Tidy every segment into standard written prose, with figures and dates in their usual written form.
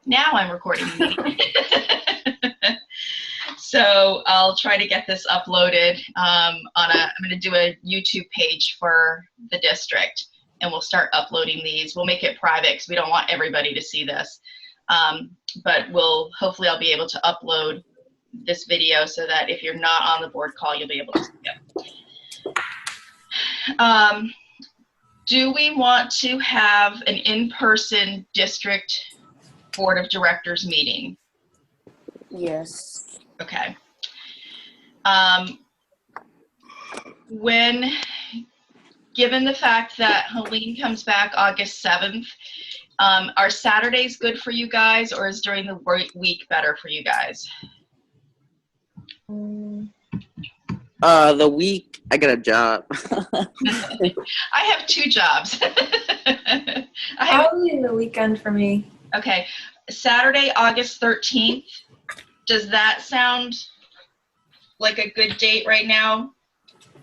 Now I'm recording the meeting. So I'll try to get this uploaded I'm going to do a YouTube page for the district, and we'll start uploading these. We'll make it private because we don't want everybody to see this. But hopefully I'll be able to upload this video so that if you're not on the board call, you'll be able to see it. Do we want to have an in-person district board of directors meeting? Yes. Okay. Given the fact that Helene comes back August 7th, are Saturdays good for you guys, or is during the week better for you guys? The week, I got a job. I have 2 jobs. Probably the weekend for me. Okay. Saturday, August 13th. Does that sound like a good date right now?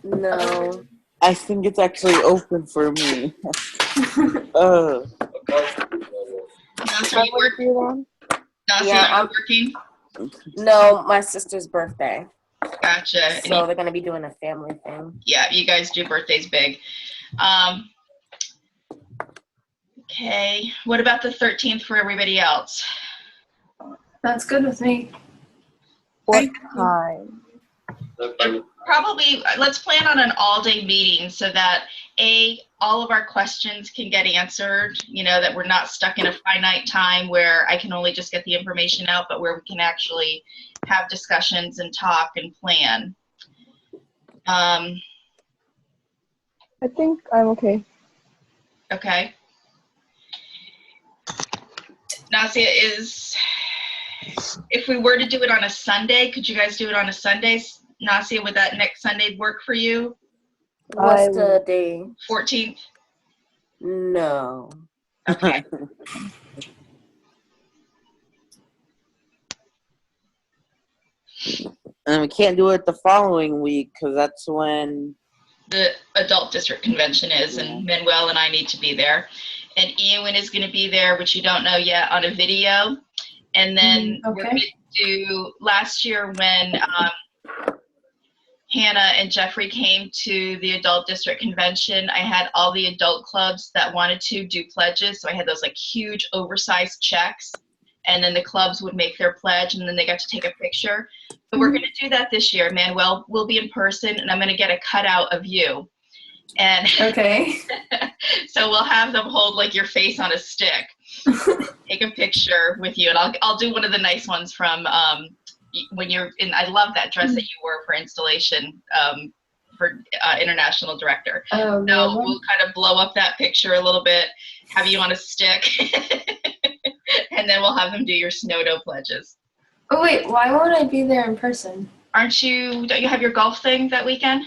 No. I think it's actually open for me. No, so you working? No, so Yeah, I'm working. No, my sister's birthday. Gotcha. So they're gonna be doing a family thing. Yeah, you guys do birthdays big. Okay. What about the 13th for everybody else? That's good with me. What time? Probably, let's plan on an all-day meeting so that all of our questions can get answered, that we're not stuck in a finite time where I can only just get the information out, but where we can actually have discussions and talk and plan. I think I'm okay. Okay. Nasia, if we were to do it on a Sunday, could you guys do it on a Sunday? Nasia, would that next Sunday work for you? What's the day? 14th? No. Okay. And we can't do it the following week because that's when The adult district convention is, and Manuel and I need to be there. And Ewan is going to be there, which you don't know yet, on a video. And then we're going to do, last year when Hannah and Jeffrey came to the adult district convention, I had all the adult clubs that wanted to do pledges. So I had those like huge oversized checks, and then the clubs would make their pledge, and then they got to take a picture. But we're going to do that this year. Manuel will be in person, and I'm going to get a cutout of you. And okay. So we'll have them hold like your face on a stick, take a picture with you, and I'll do one of the nice ones from when you're in. I love that dress that you wore for installation for international director. Oh, so we'll kind of blow up that picture a little bit, have you on a stick, and then we'll have them do your Snowdo pledges. Oh wait, why won't I be there in person? Don't you have your golf thing that weekend?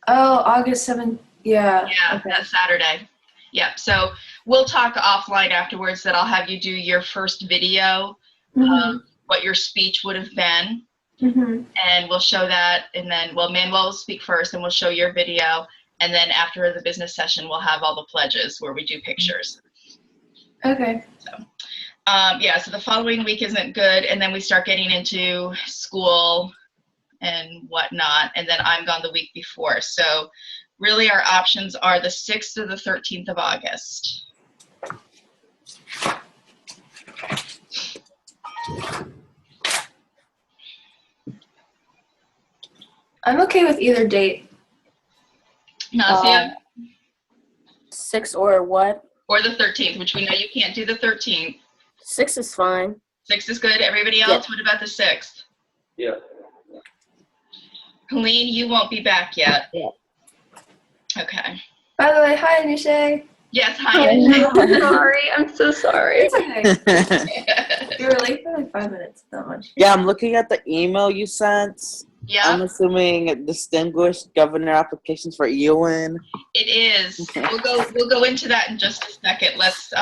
Oh, August 7th. Yeah. Yeah, okay. That Saturday. Yep. So we'll talk offline afterwards that I'll have you do your first video of what your speech would have been. And we'll show that, and then, Manuel will speak first, and we'll show your video. And then after the business session, we'll have all the pledges where we do pictures. Okay. So, so the following week isn't good, and then we start getting into school and whatnot, and then I'm gone the week before. So really our options are the 6th or the 13th of August. I'm okay with either date. Nasia? 6 or what? Or the 13th, which we know you can't do the 13th. 6 is fine. 6 is good. Everybody else, What about the 6th? Yeah. Helene, you won't be back yet. Yeah. Okay. By the way, hi, Anisha. Yes, hi. I'm sorry. I'm so sorry. It's okay. You were late for like 5 minutes. Not much. Yeah, I'm looking at the email you sent. Yeah. I'm assuming distinguished governor applications for Ewan. It is. We'll go into that in just a second. Let's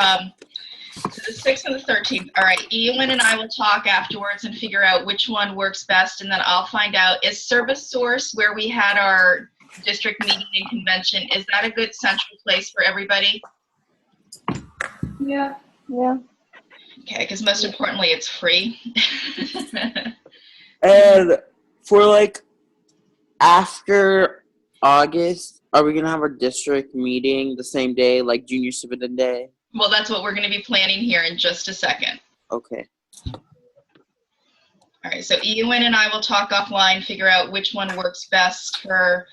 so the 6th and the 13th. All right, Ewan and I will talk afterwards and figure out which one works best, and then I'll find out, is Service Source, where we had our district meeting and convention, is that a good central place for everybody? Yeah. Yeah. Okay, because most importantly, it's free. And for like after August, are we gonna have our district meeting the same day, like Junior Superintendent Day? Well, that's what we're going to be planning here in just a second. Okay. All right, so Ewan and I will talk offline, figure out which one works best for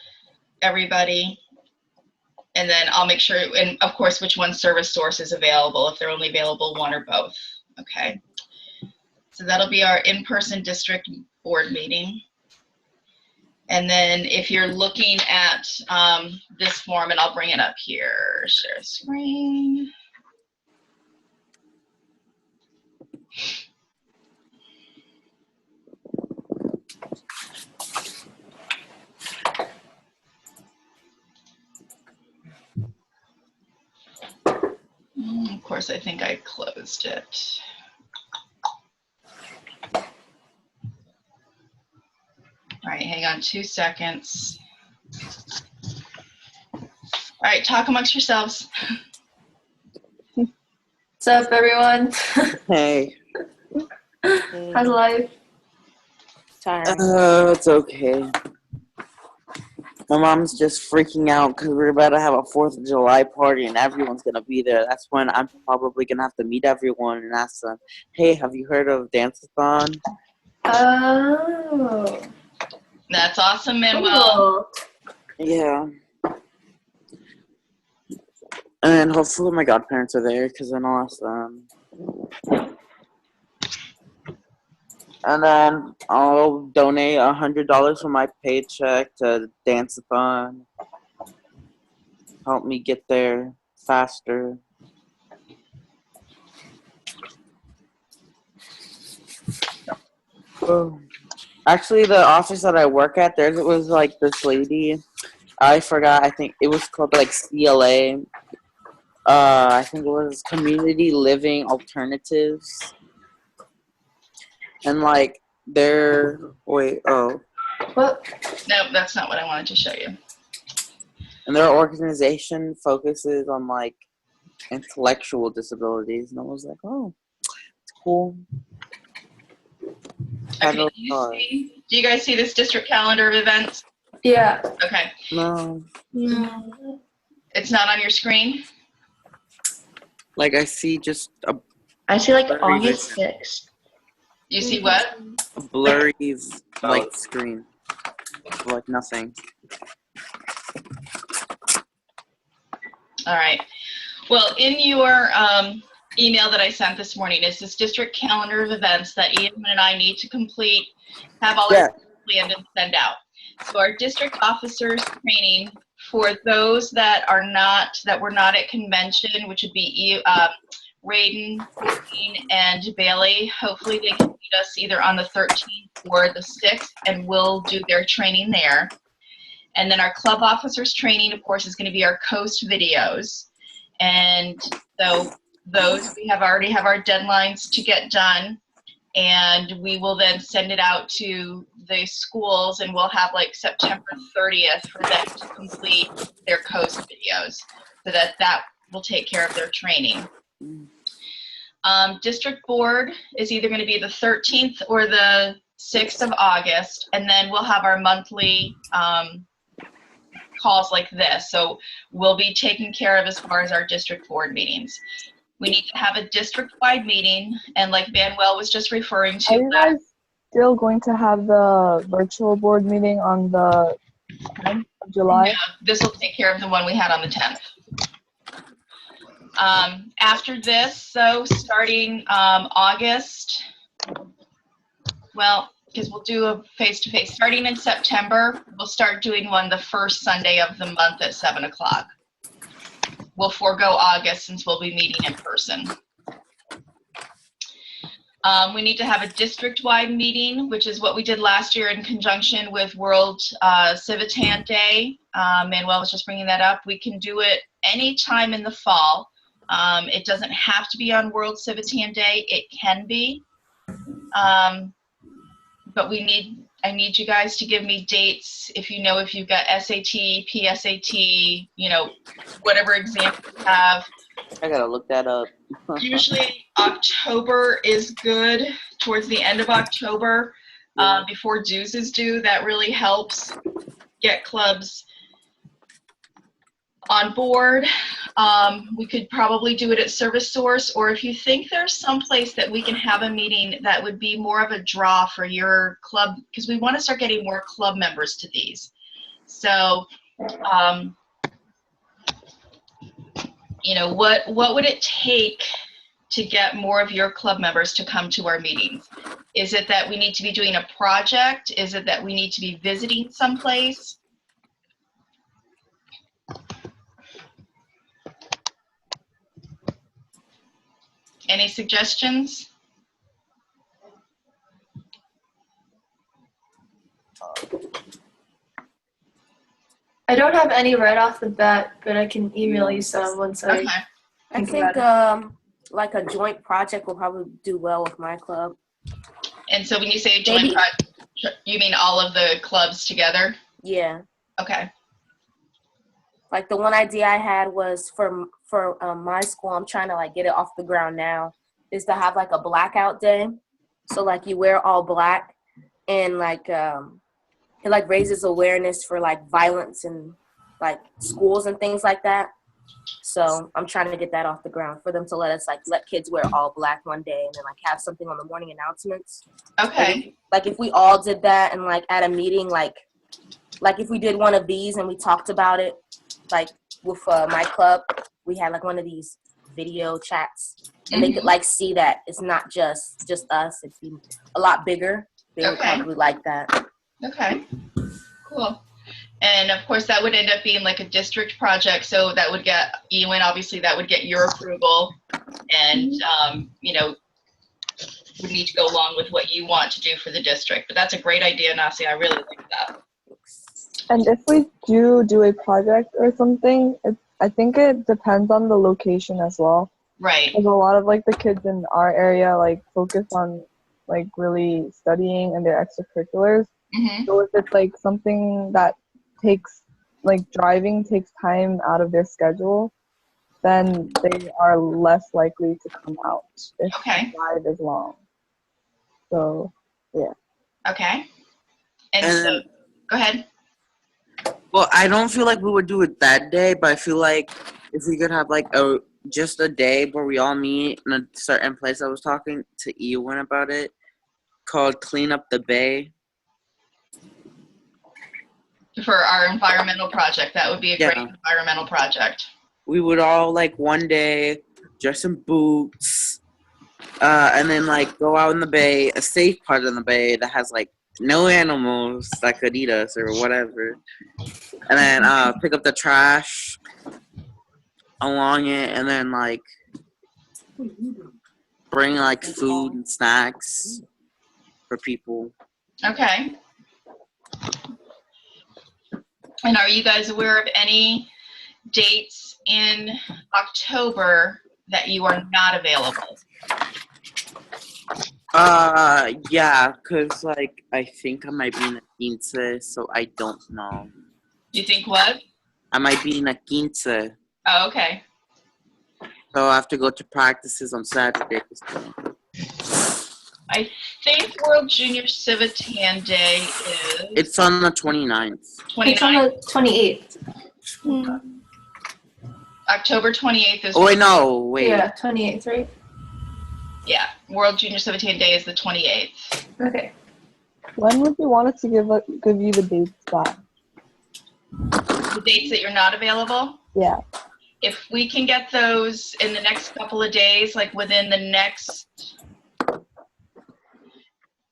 everybody. And then I'll make sure, and of course, which one service source is available, if they're only available one or both. Okay. So that'll be our in-person district board meeting. And then if you're looking at this form, and I'll bring it up here, share screen. Of course, I think I closed it. All right, hang on 2 seconds. All right, talk amongst yourselves. What's up, everyone? Hey. How's life? Tiring. It's okay. My mom's just freaking out because we're about to have a 4th of July party and everyone's going to be there. That's when I'm probably going to have to meet everyone and ask them, hey, have you heard of Dance-a-thon? Oh. That's awesome, Manuel. Cool. Yeah. And hopefully my godparents are there because then I'll ask them. And then I'll donate $100 from my paycheck to Dance-a-thon. Help me get there faster. Oh. Actually, the office that I work at, there was like this lady. I forgot. I think it was called like CLA. I think it was Community Living Alternatives. And like What? No, that's not what I wanted to show you. and their organization focuses on like intellectual disabilities. And I was like, oh, it's cool. Okay, do you guys see this district calendar of events? Yeah. Okay, No. No. it's not on your screen? Like I see just a I see like Blurry August vision. 6th. You see what? blurry like screen. Like nothing. All right. Well, in your email that I sent this morning is this district calendar of events that Ian and I need to complete, have all our planned and send out. So our district officers training for those that are not, that were not at convention, which would be Raiden, Courtney, and Bailey. Hopefully they can meet us either on the 13th or the 6th, and we'll do their training there. And then our club officers training, of course, is going to be our Coast videos. And so those, we already have our deadlines to get done. And we will then send it out to the schools, and we'll have like September 30th for them to complete their Coast videos, so that will take care of their training. District board is either going to be the 13th or the 6th of August, and then we'll have our monthly calls like this. So we'll be taken care of as far as our district board meetings. We need to have a district-wide meeting, and like Manuel was just referring to. Are you guys still going to have the virtual board meeting on the 10th of July? No, this will take care of the one we had on the 10th. After this, so starting August, well, because we'll do a face-to-face. Starting in September, we'll start doing one the first Sunday of the month at 7 o'clock. We'll forego August since we'll be meeting in person. We need to have a district-wide meeting, which is what we did last year in conjunction with World Civitan Day. Manuel was just bringing that up. We can do it anytime in the fall. It doesn't have to be on World Civitan Day. It can be. But I need you guys to give me dates if you know if you've got SAT, PSAT, you know, whatever exam you have. I gotta look that up. Usually October is good, towards the end of October, before dues is due. That really helps get clubs on board. We could probably do it at Service Source, or if you think there's some place that we can have a meeting that would be more of a draw for your club, because we want to start getting more club members to these. So, you know, what would it take to get more of your club members to come to our meetings? Is it that we need to be doing a project? Is it that we need to be visiting someplace? Any suggestions? I don't have any right off the bat, but I can email you some once I Okay. I think think about like a joint project will probably do well with my club. And so when you say joint Maybe- project, you mean all of the clubs together? Yeah. Okay. Like the one idea I had was for my school, I'm trying to like get it off the ground now, is to have like a blackout day. So like you wear all black, and like it like raises awareness for like violence in like schools and things like that. So I'm trying to get that off the ground for them to let kids wear all black one day and then like have something on the morning announcements. Okay. Like if we all did that and like at a meeting, like if we did one of these and we talked about it, like with my club, we had like one of these video chats, and they could like see that it's not just us. It'd be a lot bigger. They would Okay. probably like that. Okay. Cool. And of course, that would end up being like a district project. So that would get, Ewan, obviously that would get your approval, and, you know, would need to go along with what you want to do for the district. But that's a great idea, Nasi. I really like that. And if we do a project or something, I think it depends on the location as well. Right. Because a lot of like the kids in our area like focus on like really studying and their extracurriculars. Mm-hmm. So if it's like something that takes like driving takes time out of their schedule, then they are less likely to come out if Okay. the drive is long. So yeah. Okay. And And so, then, go ahead. well, I don't feel like we would do it that day, but I feel like if we could have like just a day where we all meet in a certain place. I was talking to Ewan about it, called Clean Up the Bay. For our environmental project, that would be a great environmental project. We would all like one day dress in boots, and then like go out in the bay, a safe part of the bay that has like no animals that could eat us or whatever, and then pick up the trash along it, and then like bring like food and snacks for people. Okay. And are you guys aware of any dates in October that you are not available? Yeah, cause like I think I might be in a quince, so I don't know. You think what? I might be in a quince, so Oh, okay. I have to go to practices on Saturdays. I think World Junior Civitan Day is It's on the 29th. It's on 29th. the 28th. October 28th is. Oh wait, no, wait. Yeah, 28th, right? Yeah, World Junior Civitan Day is the 28th. Okay. When would you want us to give you the dates back? The dates that you're not available? Yeah. If we can get those in the next couple of days, like within the next,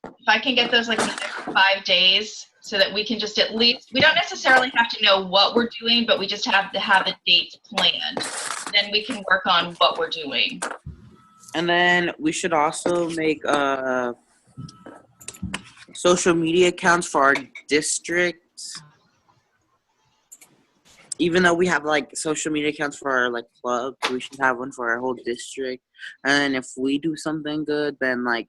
if I can get those like in the next 5 days, so that we can just at least, we don't necessarily have to know what we're doing, but we just have to have the dates planned. Then we can work on what we're doing. And then we should also make social media accounts for our district. Even though we have like social media accounts for our like club, we should have one for our whole district. And then if we do something good, then like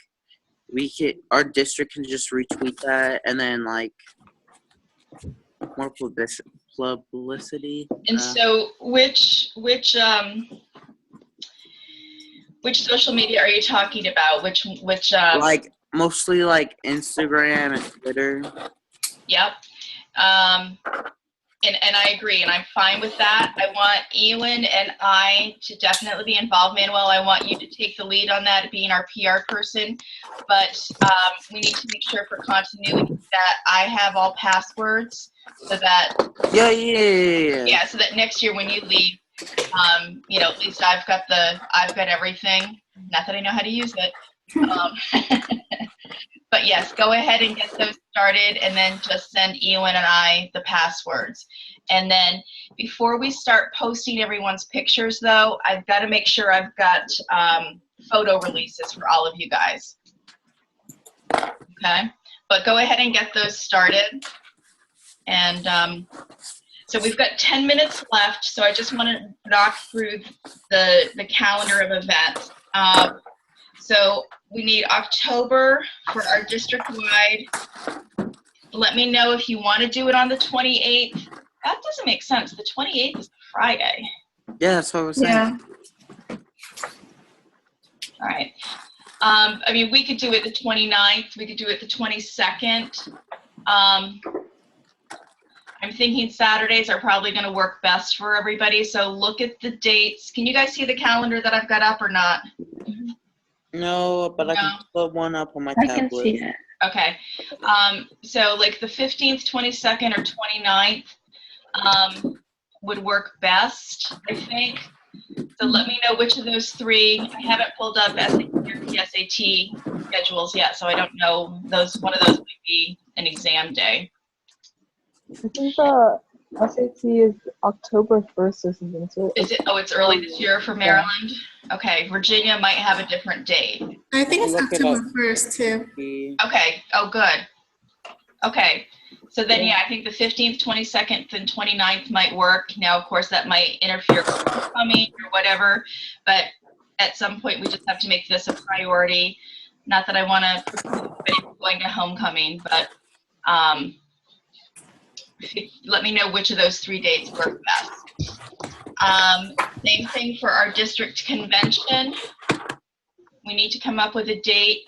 our district can just retweet that, and then like more publicity. And so which Which social media are you talking about? Which Like mostly like Instagram and Twitter. Yep. And I agree, and I'm fine with that. I want Ewan and I to definitely be involved. Manuel, I want you to take the lead on that, being our PR person. But we need to make sure for continuity that I have all passwords, so that Yeah. so that next year when you leave, you know, at least I've got everything. Not that I know how to use it. But yes, go ahead and get those started, and then just send Ewan and I the passwords. And then before we start posting everyone's pictures, though, I've got to make sure I've got photo releases for all of you guys. Okay? But go ahead and get those started. And so we've got 10 minutes left, so I just want to knock through the calendar of events. So we need October for our district-wide. Let me know if you want to do it on the 28th. That doesn't make sense. The 28th is Friday. Yeah, that's what I was saying. Yeah. All right. I mean, we could do it the 29th. We could do it the 22nd. I'm thinking Saturdays are probably going to work best for everybody. So look at the dates. Can you guys see the calendar that I've got up or not? No, but I can put one up on my tablet. I can see it. Okay. So like the 15th, 22nd, or 29th would work best, I think. So let me know which of those three. I haven't pulled up the SAT schedules yet, so I don't know. One of those might be an exam day. I think the SAT is October 1st or something. So Is it? Oh, it's early this year for Maryland? Okay. Virginia might have a different date. I think it's Look it October up. 1st too. Okay. Oh, good. Okay. So then, yeah, I think the 15th, 22nd, and 29th might work. Now, of course, that might interfere with homecoming or whatever, but at some point we just have to make this a priority. Not that I want to preclude anybody from going to homecoming, but let me know which of those three dates work best. Same thing for our district convention. We need to come up with a date.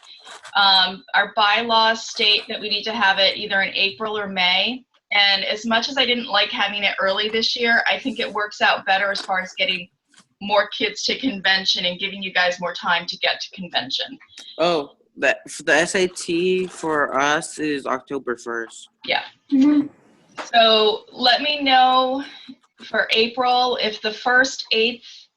Our bylaws state that we need to have it either in April or May. And as much as I didn't like having it early this year, I think it works out better as far as getting more kids to convention and giving you guys more time to get to convention. Oh, the SAT for us is October 1st. Yeah. Mm-hmm. So let me know for April if the 1st, 8th,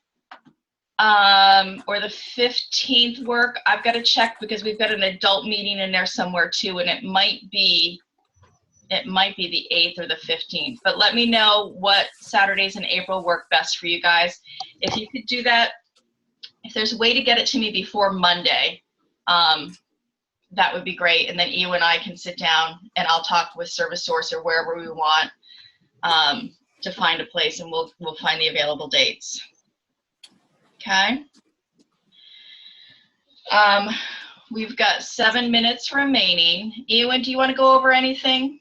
or the 15th work. I've got to check because we've got an adult meeting in there somewhere too, and it might be the 8th or the 15th. But let me know what Saturdays in April work best for you guys. If you could do that, if there's a way to get it to me before Monday, that would be great. And then you and I can sit down and I'll talk with ServiceSource or wherever we want to find a place, and we'll find the available dates. Okay. We've got 7 minutes remaining. Ewan, do you want to go over anything?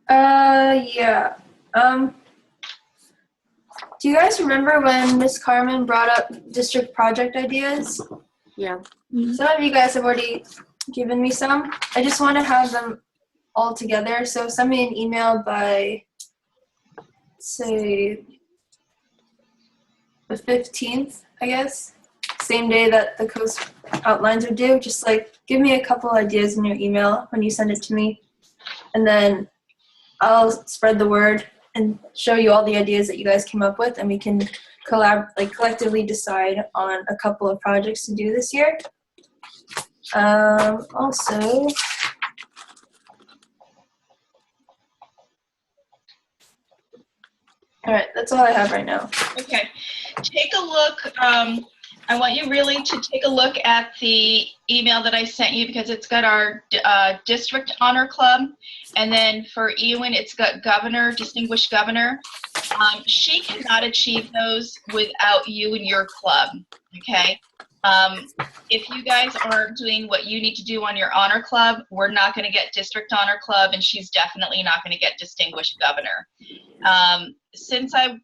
Yeah. Do you guys remember when Miss Carmen brought up district project ideas? Yeah. Some of you guys have already given me some. I just want to have them all together. So send me an email by, say, the 15th, I guess. Same day that the coast outlines are due. Just like give me a couple ideas in your email when you send it to me. And then I'll spread the word and show you all the ideas that you guys came up with, and we can collectively decide on a couple of projects to do this year. Also, all right, that's all I have right now. Okay, take a look. I want you really to take a look at the email that I sent you because it's got our district honor club, and then for Ewan, it's got governor, distinguished governor. She cannot achieve those without you and your club, okay? If you guys aren't doing what you need to do on your honor club, we're not going to get district honor club, and she's definitely not going to get distinguished governor. Since I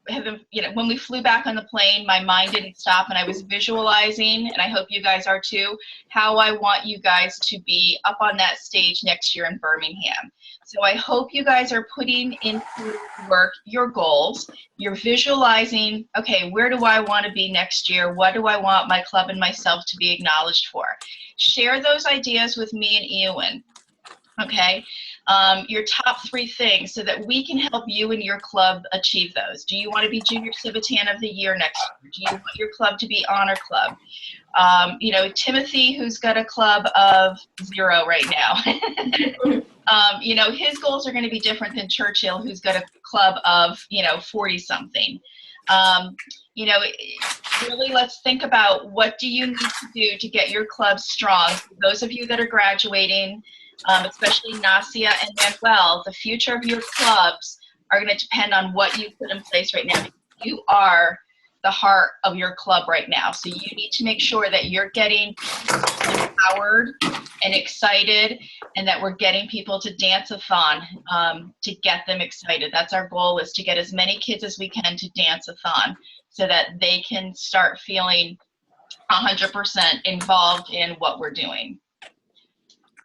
when we flew back on the plane, my mind didn't stop, and I was visualizing, and I hope you guys are too, how I want you guys to be up on that stage next year in Birmingham. So I hope you guys are putting into work your goals. You're visualizing, okay, where do I want to be next year? What do I want my club and myself to be acknowledged for? Share those ideas with me and Ewan, okay? Your top 3 things so that we can help you and your club achieve those. Do you want to be Junior Civitan of the Year next year? Do you want your club to be Honor Club? Timothy, who's got a club of 0 right now, his goals are going to be different than Churchill, who's got a club of, 40 something. Really let's think about what do you need to do to get your club strong. Those of you that are graduating, especially Nasia and Manuel, the future of your clubs are going to depend on what you put in place right now. You are the heart of your club right now. So you need to make sure that you're getting empowered and excited, and that we're getting people to dance-a-thon to get them excited. That's our goal, is to get as many kids as we can to dance-a-thon so that they can start feeling 100% involved in what we're doing.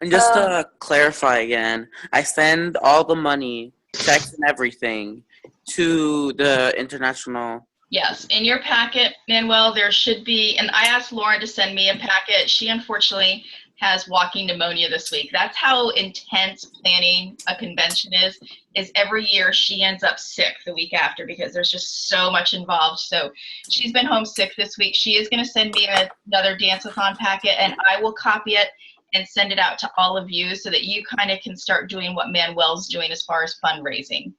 And just to clarify again, I send all the money, checks and everything, to the international. Yes, in your packet, Manuel, there should be, and I asked Lauren to send me a packet. She unfortunately has walking pneumonia this week. That's how intense planning a convention is every year she ends up sick the week after because there's just so much involved. So she's been homesick this week. She is going to send me another dance-a-thon packet, and I will copy it and send it out to all of you so that you kind of can start doing what Manuel's doing as far as fundraising.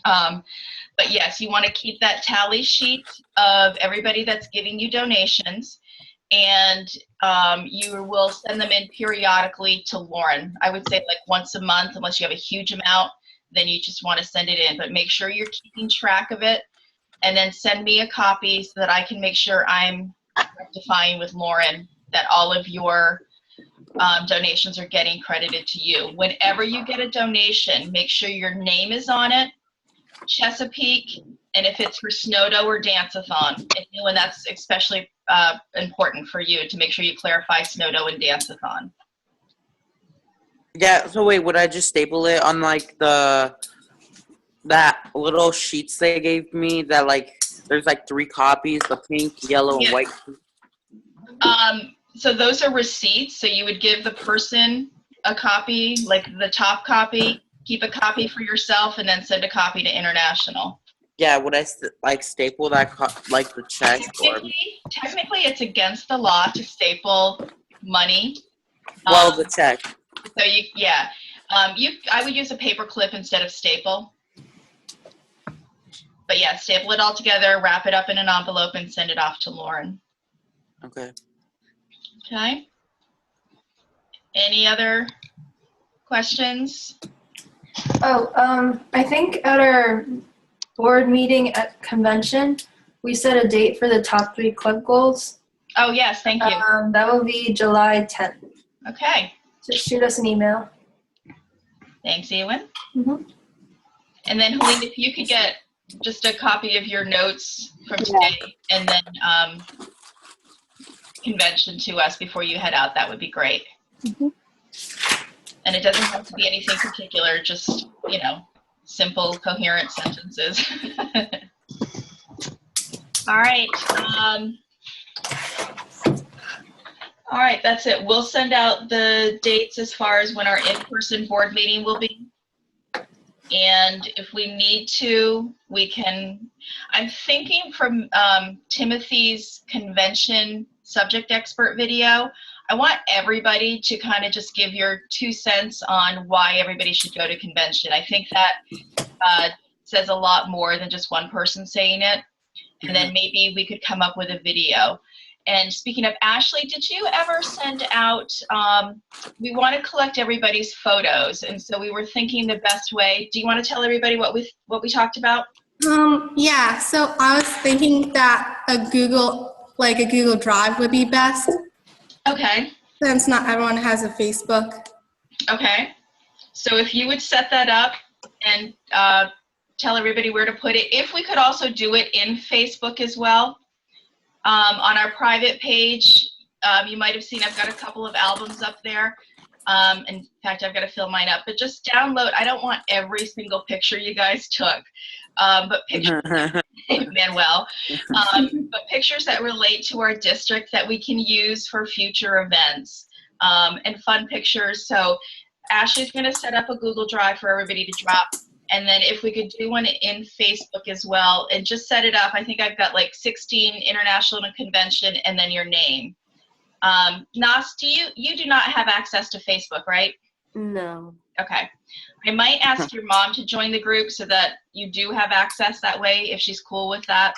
But yes, you want to keep that tally sheet of everybody that's giving you donations, and you will send them in periodically to Lauren. I would say like once a month, unless you have a huge amount, then you just want to send it in. But make sure you're keeping track of it, and then send me a copy so that I can make sure I'm rectifying with Lauren that all of your donations are getting credited to you. Whenever you get a donation, make sure your name is on it, Chesapeake, and if it's for Snowdo or Dance-a-thon, and that's especially important for you to make sure you clarify Snowdo and Dance-a-thon. Yeah, so wait, would I just staple it on like that little sheets they gave me that like there's like 3 copies, the pink, yellow, and white? So those are receipts, so you would give the person a copy, like the top copy, keep a copy for yourself, and then send a copy to International. Yeah, would I staple that like the check? Technically, it's against the law to staple money. Well, the check. So I would use a paper clip instead of staple. But yeah, staple it all together, wrap it up in an envelope, and send it off to Lauren. Okay. Okay. Any other questions? I think at our board meeting at convention, we set a date for the top 3 club goals. Oh, yes, thank you. That will be July 10th. Okay. Just shoot us an email. Thanks, Ewan. Mm-hmm. And then, Helene, if you could get just a copy of your notes from today and then convention to us before you head out, that would be great. Mm-hmm. And it doesn't have to be anything particular, just, simple, coherent sentences. All right. All right, that's it. We'll send out the dates as far as when our in-person board meeting will be. And if we need to, we can, I'm thinking from Timothy's convention subject expert video, I want everybody to kind of just give your 2 cents on why everybody should go to convention. I think that says a lot more than just one person saying it. And then maybe we could come up with a video. And speaking of, Ashley, did you ever send out, we want to collect everybody's photos, and so we were thinking the best way. Do you want to tell everybody what we talked about? Yeah, so I was thinking that a Google Drive would be best. Okay. Since not everyone has a Facebook. Okay. So if you would set that up and tell everybody where to put it. If we could also do it in Facebook as well, on our private page, you might have seen I've got a couple of albums up there. In fact, I've got to fill mine up, but just download. I don't want every single picture you guys took, but pictures, Manuel, but pictures that relate to our district that we can use for future events, and fun pictures. So Ashley's going to set up a Google Drive for everybody to drop. And then if we could do one in Facebook as well and just set it up. I think I've got like 16 international convention and then your name. Nas, you do not have access to Facebook, right? No. Okay. I might ask your mom to join the group so that you do have access that way if she's cool with that.